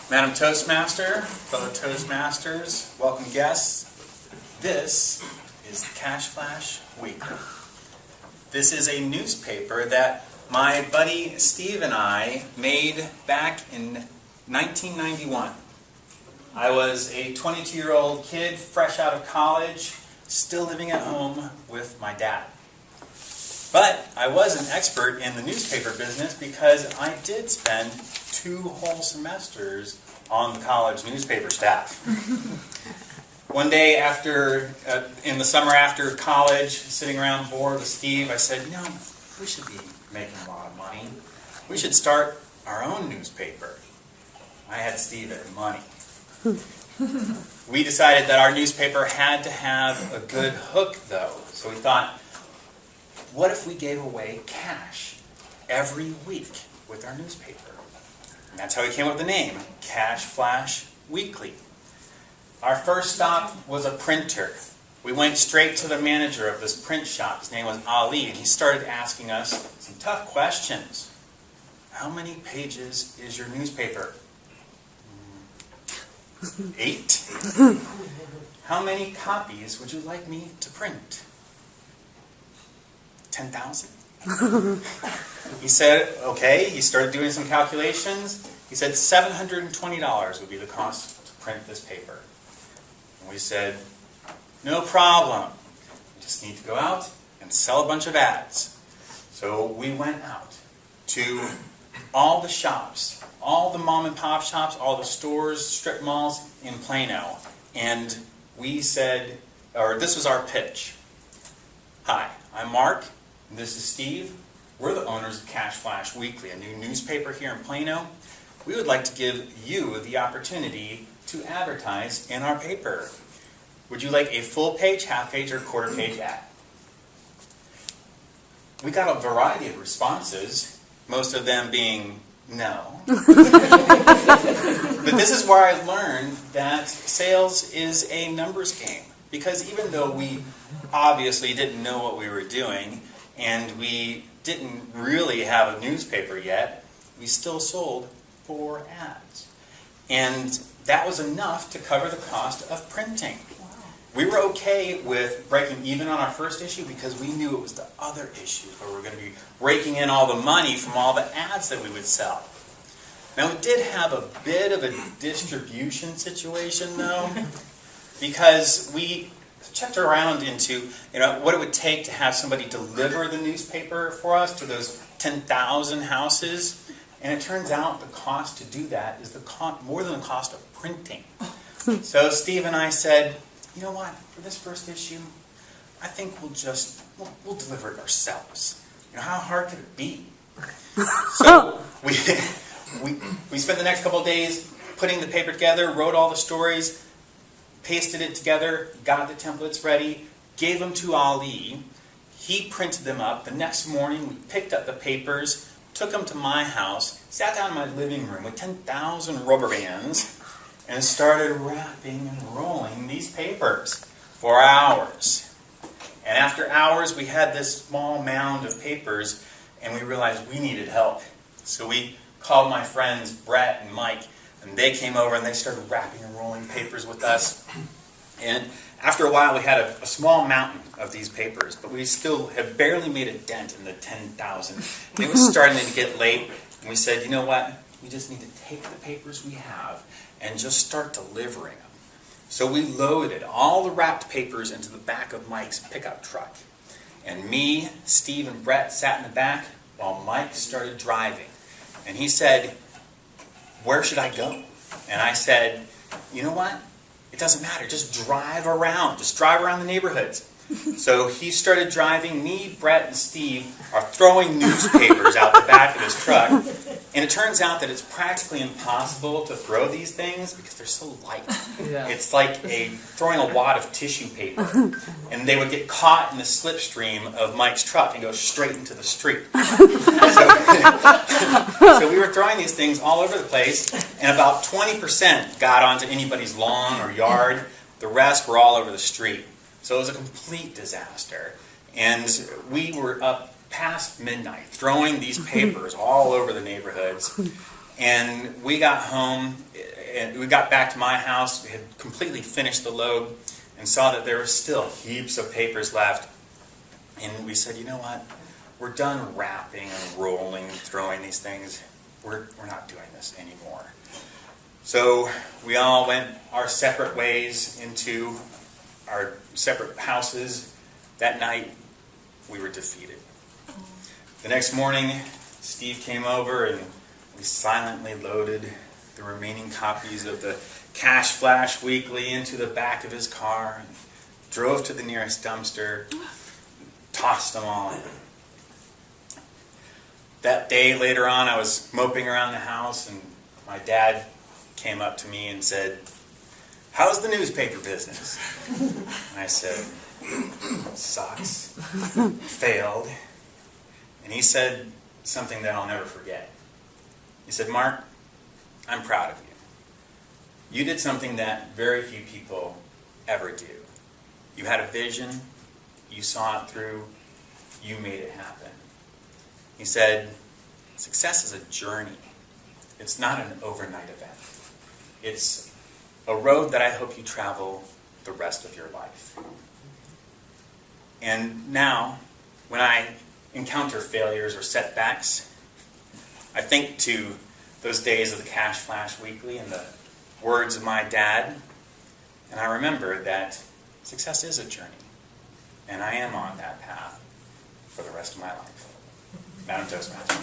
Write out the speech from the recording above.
Madam Toastmaster, fellow Toastmasters, welcome guests. This is the Cash Flash Weekly. This is a newspaper that my buddy Steve and I made back in 1991. I was a 22-year-old kid, fresh out of college, still living at home with my dad. But I was an expert in the newspaper business because I did spend 2 whole semesters on the college newspaper staff. One day in the summer after college, sitting around bored with Steve, I said, we should be making a lot of money. We should start our own newspaper. I had Steve at money. We decided that our newspaper had to have a good hook, though. So we thought, what if we gave away cash every week with our newspaper? And that's how we came up with the name, Cash Flash Weekly. Our first stop was a printer. We went straight to the manager of this print shop. His name was Ali, and he started asking us some tough questions. How many pages is your newspaper? 8. How many copies would you like me to print? 10,000? He said, okay. He started doing some calculations. He said $720 would be the cost to print this paper. And we said, no problem. We just need to go out and sell a bunch of ads. So we went out to all the shops, all the mom and pop shops, all the stores, strip malls in Plano. And we said, this was our pitch. Hi, I'm Mark. And this is Steve. We're the owners of Cash Flash Weekly, a new newspaper here in Plano. We would like to give you the opportunity to advertise in our paper. Would you like a full page, half page, or quarter page ad? We got a variety of responses, most of them being no. But this is where I learned that sales is a numbers game. Because even though we obviously didn't know what we were doing, and we didn't really have a newspaper yet, we still sold 4 ads. And that was enough to cover the cost of printing. We were okay with breaking even on our first issue because we knew it was the other issues where we were going to be raking in all the money from all the ads that we would sell. Now, we did have a bit of a distribution situation, though, because we checked around into what it would take to have somebody deliver the newspaper for us to those 10,000 houses. And it turns out the cost to do that is more than the cost of printing. So Steve and I said, you know what, for this first issue, I think we'll deliver it ourselves. How hard could it be? So we spent the next couple of days putting the paper together, wrote all the stories, pasted it together, got the templates ready, gave them to Ali. He printed them up. The next morning, we picked up the papers, took them to my house, sat down in my living room with 10,000 rubber bands, and started wrapping and rolling these papers for hours. And after hours, we had this small mound of papers, and we realized we needed help. So we called my friends Brett and Mike, and they came over and they started wrapping and rolling papers with us. And after a while, we had a small mountain of these papers, but we still had barely made a dent in the 10,000. It was starting to get late, and we said, you know what? We just need to take the papers we have and just start delivering them. So we loaded all the wrapped papers into the back of Mike's pickup truck. And me, Steve, and Brett sat in the back while Mike started driving. And he said, where should I go? And I said, you know what? It doesn't matter. Just drive around. Just drive around the neighborhoods. So he started driving. Me, Brett, and Steve are throwing newspapers out the back of his truck. And it turns out that it's practically impossible to throw these things because they're so light. Yeah. It's like throwing a wad of tissue paper. And they would get caught in the slipstream of Mike's truck and go straight into the street. So we were throwing these things all over the place, and about 20% got onto anybody's lawn or yard. The rest were all over the street. So it was a complete disaster. And we were up past midnight throwing these papers all over the neighborhoods. And we got home and we got back to my house. We had completely finished the load and saw that there were still heaps of papers left. And we said, you know what? We're done wrapping and rolling, throwing these things. We're not doing this anymore. So we all went our separate ways into our separate houses. That night, we were defeated. The next morning, Steve came over and we silently loaded the remaining copies of the Cash Flash Weekly into the back of his car and drove to the nearest dumpster, tossed them all in. That day, later on, I was moping around the house and my dad came up to me and said, "How's the newspaper business?" And I said, "Sucks." Failed. And he said something that I'll never forget. He said, "Mark, I'm proud of you. You did something that very few people ever do. You had a vision, you saw it through, you made it happen." He said, "Success is a journey. It's not an overnight event. It's a road that I hope you travel the rest of your life." And now, when I encounter failures or setbacks, I think to those days of the Cash Flash Weekly and the words of my dad, and I remember that success is a journey, and I am on that path for the rest of my life. Madam Toastmaster.